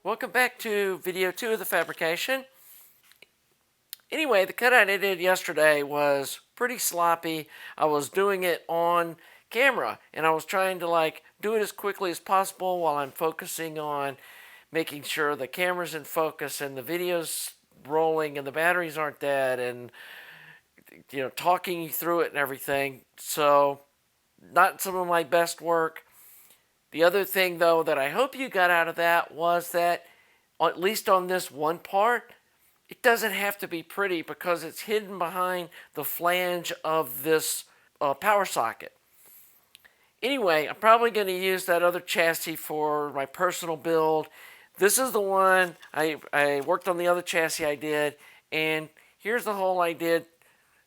Welcome back to video 2 of the fabrication. Anyway, the cutout I did yesterday was pretty sloppy. I was doing it on camera and I was trying to do it as quickly as possible while I'm focusing on making sure the camera's in focus and the video's rolling and the batteries aren't dead and talking you through it and everything. So not some of my best work. The other thing, though, that I hope you got out of that was that, at least on this one part, it doesn't have to be pretty because it's hidden behind the flange of this power socket. Anyway, I'm probably going to use that other chassis for my personal build. This is the one, I worked on the other chassis I did, and here's the hole I did,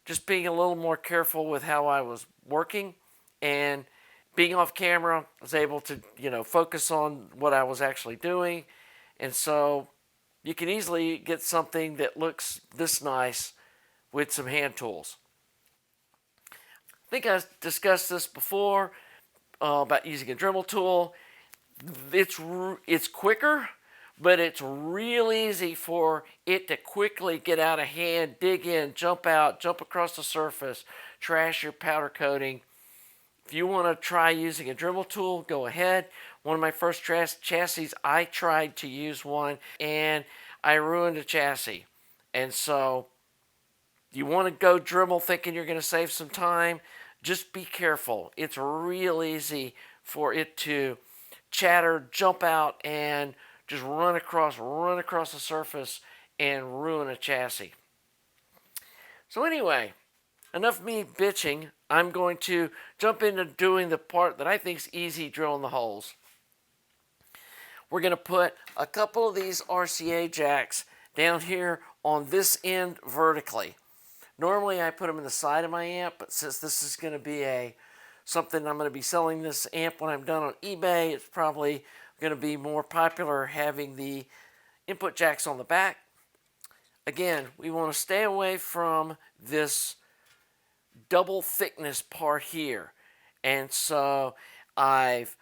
just being a little more careful with how I was working. And being off camera, I was able to, focus on what I was actually doing. And so you can easily get something that looks this nice with some hand tools. I think I discussed this before about using a Dremel tool. It's quicker, but it's real easy for it to quickly get out of hand, dig in, jump out, jump across the surface, trash your powder coating. If you want to try using a Dremel tool, go ahead. One of my first chassis, I tried to use one and I ruined a chassis. And so you want to go Dremel thinking you're going to save some time. Just be careful. It's real easy for it to chatter, jump out, and just run across the surface and ruin a chassis. So anyway, enough of me bitching. I'm going to jump into doing the part that I think is easy, drilling the holes. We're going to put a couple of these RCA jacks down here on this end vertically. Normally I put them in the side of my amp, but since this is going to be something I'm going to be selling this amp when I'm done on eBay, it's probably going to be more popular having the input jacks on the back. Again, we want to stay away from this double thickness part here, and so I've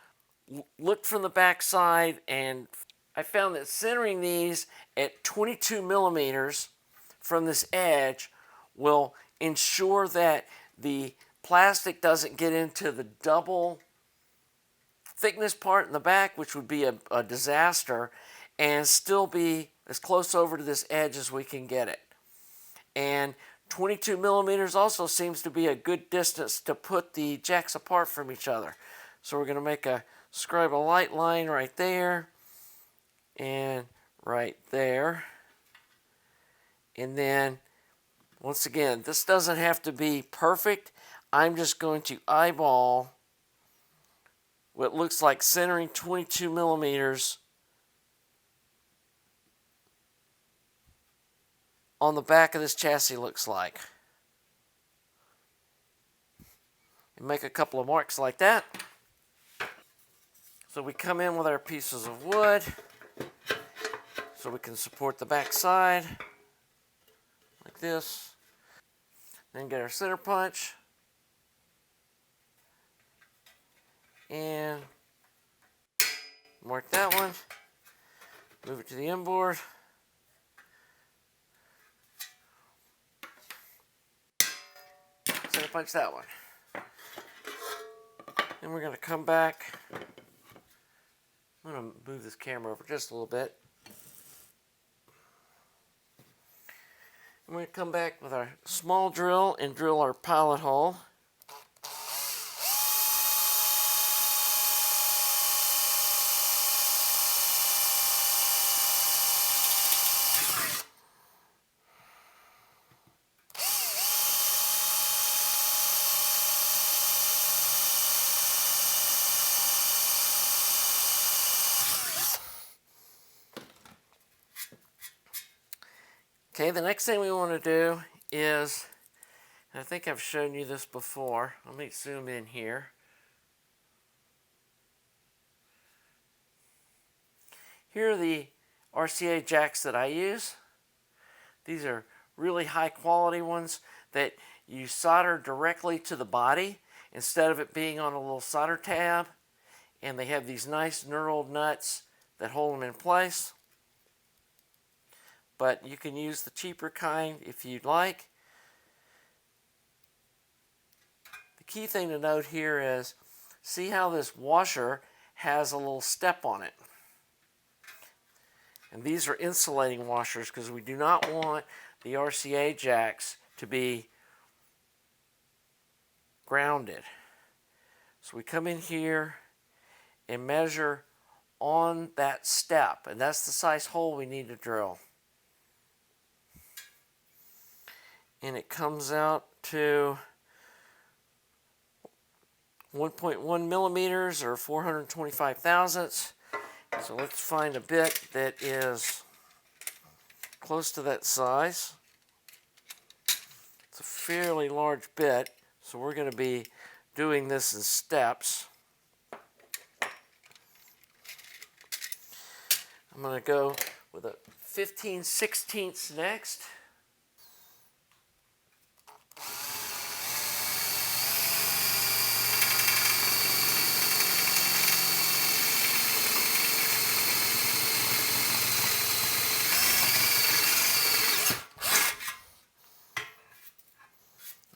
looked from the back side and I found that centering these at 22 millimeters from this edge will ensure that the plastic doesn't get into the double thickness part in the back, which would be a disaster, and still be as close over to this edge as we can get it. And 22 millimeters also seems to be a good distance to put the jacks apart from each other. So we're going to scribe a light line right there and right there. And then, once again, this doesn't have to be perfect. I'm just going to eyeball what looks like centering 22 millimeters on the back of this chassis looks like. And make a couple of marks like that. So we come in with our pieces of wood so we can support the back side like this. Then get our center punch and mark that one. Move it to the inboard. Center punch that one. Then we're going to come back. I'm going to move this camera over just a little bit. And we're going to come back with our small drill and drill our pilot hole. Okay, the next thing we want to do is, I think I've shown you this before. Let me zoom in here. Here are the RCA jacks that I use. These are really high quality ones that you solder directly to the body instead of it being on a little solder tab. And they have these nice knurled nuts that hold them in place. but you can use the cheaper kind if you'd like. The key thing to note here is, see how this washer has a little step on it. And these are insulating washers because we do not want the RCA jacks to be grounded. So we come in here and measure on that step, and that's the size hole we need to drill. And it comes out to 1.1 millimeters or 425 thousandths. So let's find a bit that is close to that size. It's a fairly large bit, so we're going to be doing this in steps. I'm going to go with a 15/16 next.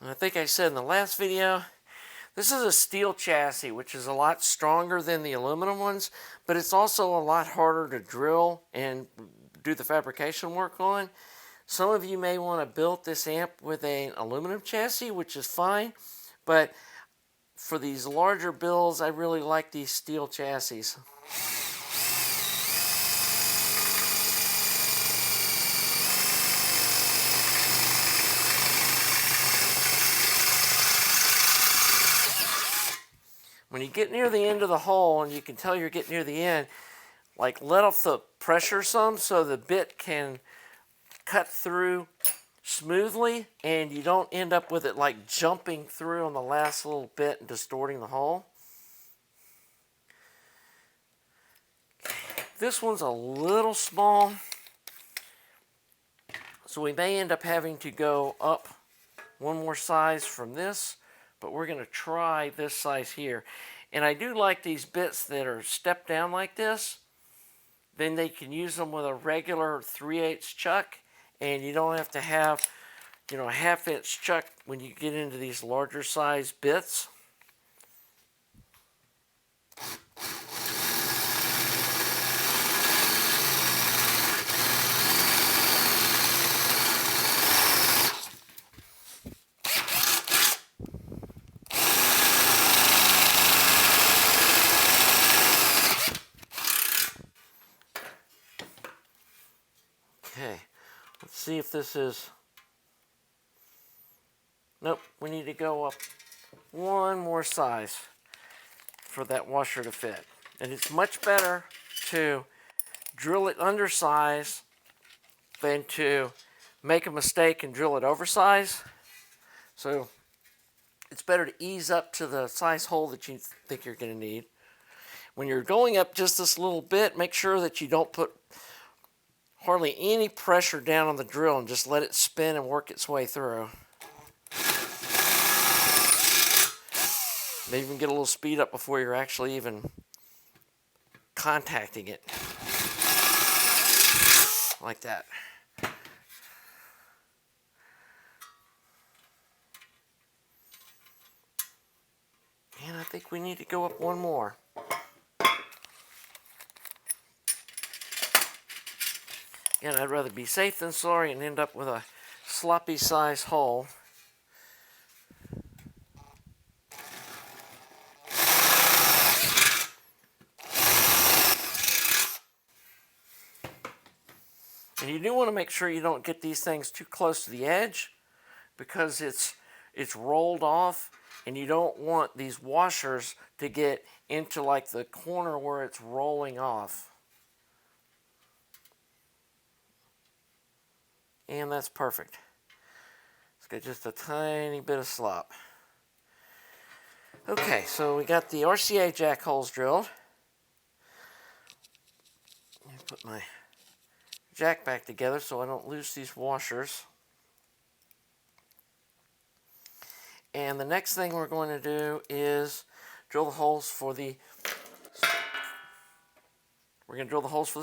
And I think I said in the last video, this is a steel chassis, which is a lot stronger than the aluminum ones, but it's also a lot harder to drill and do the fabrication work on. Some of you may want to build this amp with an aluminum chassis, which is fine, but for these larger builds, I really like these steel chassis. When you get near the end of the hole, and you can tell you're getting near the end, like let off the pressure some so the bit can cut through smoothly and you don't end up with it like jumping through on the last little bit and distorting the hole. This one's a little small, so we may end up having to go up one more size from this, but we're going to try this size here. And I do like these bits that are stepped down like this. Then they can use them with a regular 3/8 chuck, and you don't have to have, a 1/2-inch chuck when you get into these larger size bits. Okay, let's see if this is, nope, we need to go up one more size for that washer to fit. And it's much better to drill it undersize than to make a mistake and drill it oversize. So it's better to ease up to the size hole that you think you're going to need. When you're going up just this little bit, make sure that you don't put hardly any pressure down on the drill and just let it spin and work its way through. Maybe even get a little speed up before you're actually even contacting it. Like that. And I think we need to go up one more. Again, I'd rather be safe than sorry and end up with a sloppy size hole. And you do want to make sure you don't get these things too close to the edge because it's rolled off, and you don't want these washers to get into like the corner where it's rolling off. And that's perfect. It's got just a tiny bit of slop. Okay, so we got the RCA jack holes drilled. Let me put my jack back together so I don't lose these washers. And the next thing we're going to do is drill the holes for the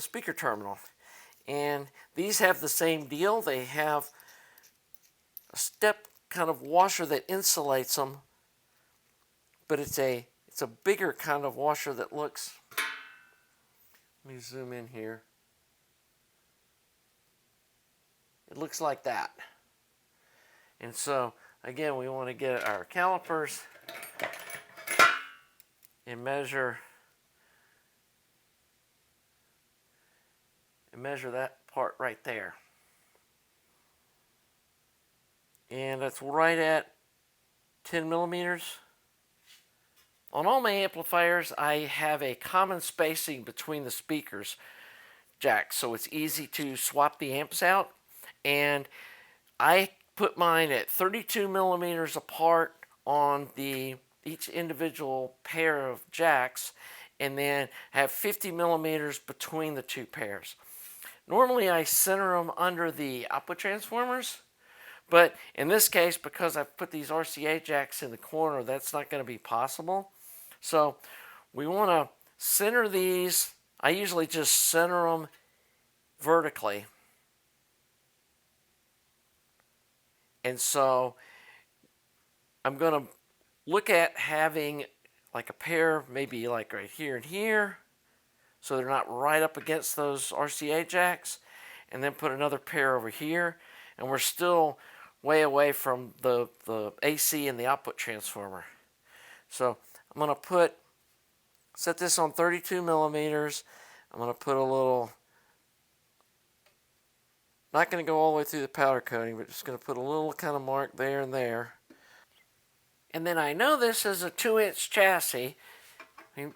speaker terminal. And these have the same deal. They have a step kind of washer that insulates them, but it's a bigger kind of washer that looks, let me zoom in here. It looks like that. And so again, we want to get our calipers and measure that part right there. And that's right at 10 millimeters. On all my amplifiers, I have a common spacing between the speakers jacks, so it's easy to swap the amps out. And I put mine at 32 millimeters apart on each individual pair of jacks, and then have 50 millimeters between the two pairs. Normally I center them under the output transformers, but in this case, because I've put these RCA jacks in the corner, that's not going to be possible. So we want to center these. I usually just center them vertically. And so I'm going to look at having like a pair, maybe like right here and here, so they're not right up against those RCA jacks, and then put another pair over here, and we're still way away from the AC and the output transformer. So I'm going to set this on 32 millimeters. I'm going to put a little, not going to go all the way through the powder coating, but just going to put a little kind of mark there and there. And then I know this is a 2-inch chassis.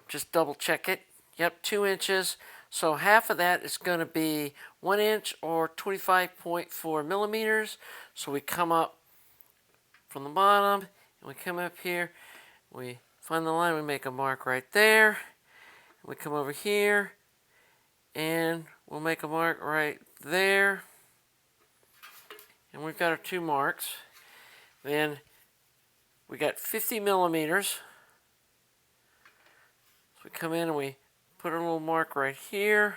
Just double check it. Yep, 2 inches. So half of that is going to be 1 inch or 25.4 millimeters. So we come up from the bottom and we come up here. We find the line, we make a mark right there. We come over here and we'll make a mark right there. And we've got our 2 marks. Then we got 50 millimeters. So we come in and we put a little mark right here.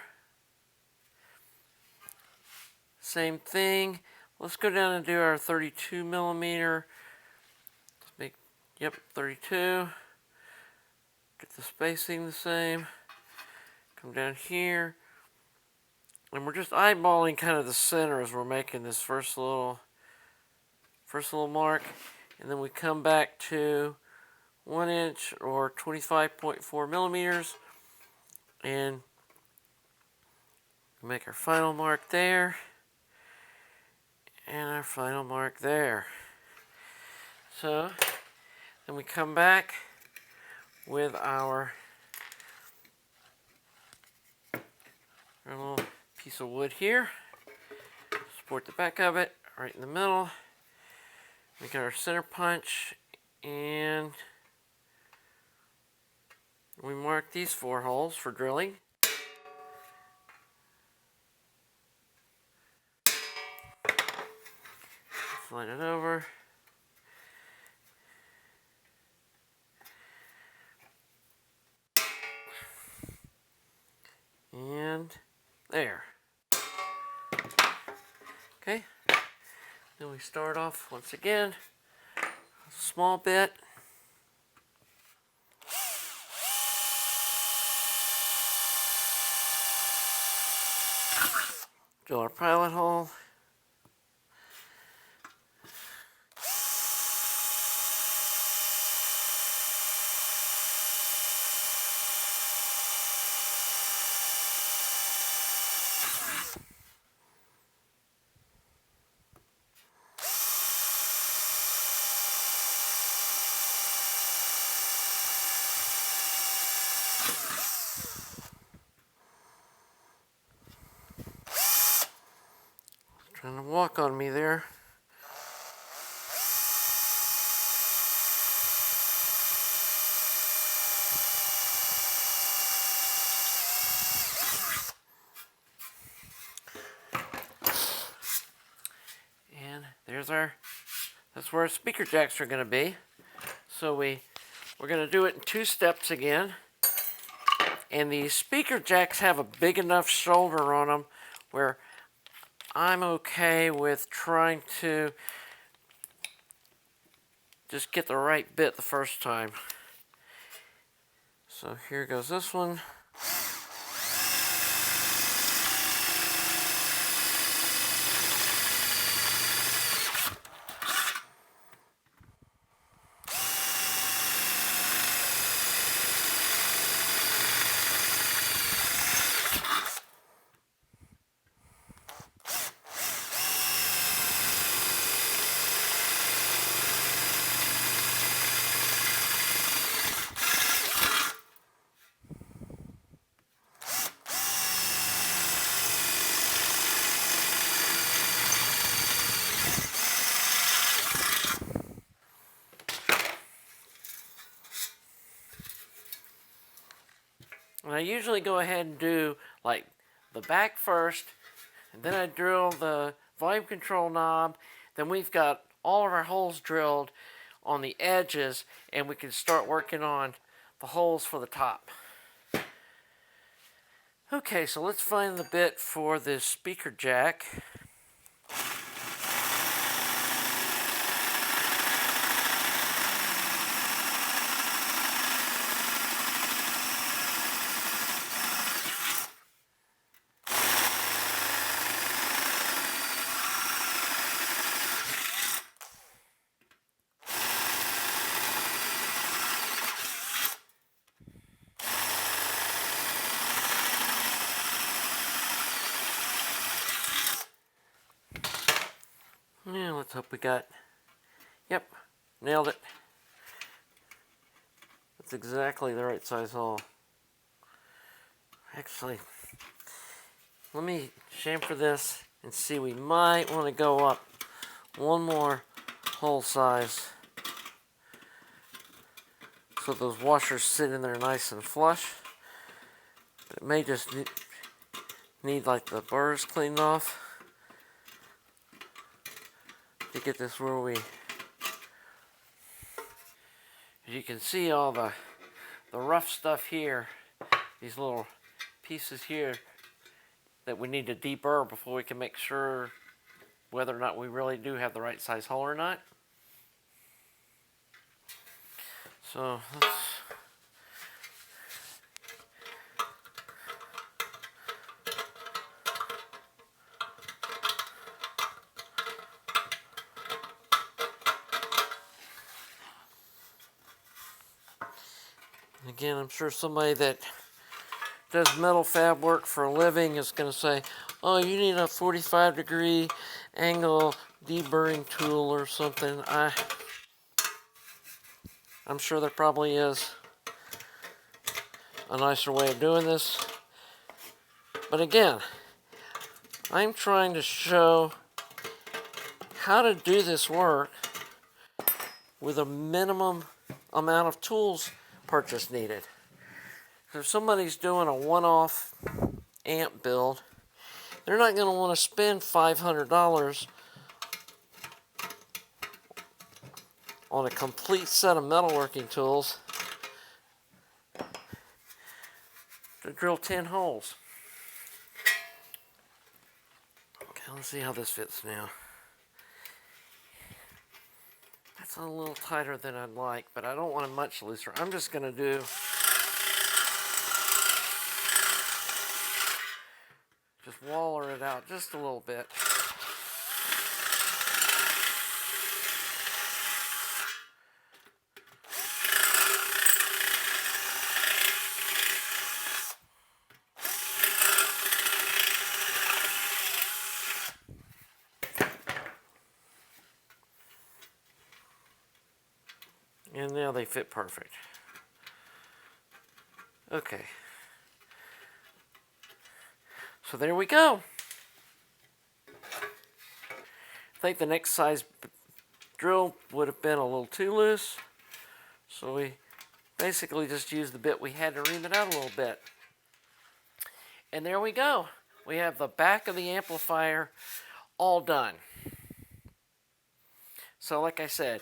Same thing. Let's go down and do our 32 millimeter. Let's make, yep, 32. Get the spacing the same. Come down here. And we're just eyeballing kind of the center as we're making this first little mark. And then we come back to 1 inch or 25.4 millimeters. And we make our final mark there. And our final mark there. So then we come back with our little piece of wood here. Support the back of it right in the middle. We got our center punch, and we mark these 4 holes for drilling. Slide it over. And there. Okay. Then we start off once again, a small bit. Drill our pilot hole. Trying to walk on me there. And there's that's where our speaker jacks are going to be. So we're going to do it in 2 steps again. And these speaker jacks have a big enough shoulder on them where I'm okay with trying to just get the right bit the first time. So here goes this one. And I usually go ahead and do like the back first, and then I drill the volume control knob. Then we've got all of our holes drilled on the edges, and we can start working on the holes for the top. Okay, so let's find the bit for this speaker jack. Yeah, let's hope we got, yep, nailed it. That's exactly the right size hole. Actually, let me chamfer this and see. We might want to go up one more hole size so those washers sit in there nice and flush. But it may just need like the burrs cleaned off to get this where we, as you can see, all the rough stuff here, these little pieces here that we need to deburr before we can make sure whether or not we really do have the right size hole or not. So let's again, I'm sure somebody that does metal fab work for a living is going to say, oh, you need a 45-degree angle deburring tool or something. I'm sure there probably is a nicer way of doing this. But again, I'm trying to show how to do this work with a minimum amount of tools purchase needed. If somebody's doing a one-off amp build, they're not going to want to spend $500 on a complete set of metalworking tools to drill 10 holes. Okay, let's see how this fits now. That's a little tighter than I'd like, but I don't want it much looser. I'm just going to do just waller it out just a little bit. And now they fit perfect. Okay. So there we go. I think the next size drill would have been a little too loose. So we basically just used the bit we had to ream it out a little bit. And there we go. We have the back of the amplifier all done. So like I said,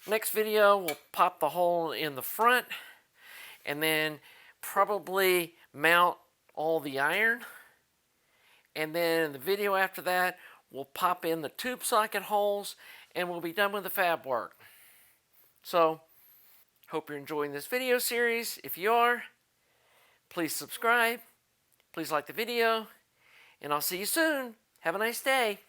next video we'll pop the hole in the front and then probably mount all the iron. And then in the video after that, we'll pop in the tube socket holes and we'll be done with the fab work. So, hope you're enjoying this video series. If you are, please subscribe, please like the video, and I'll see you soon. Have a nice day.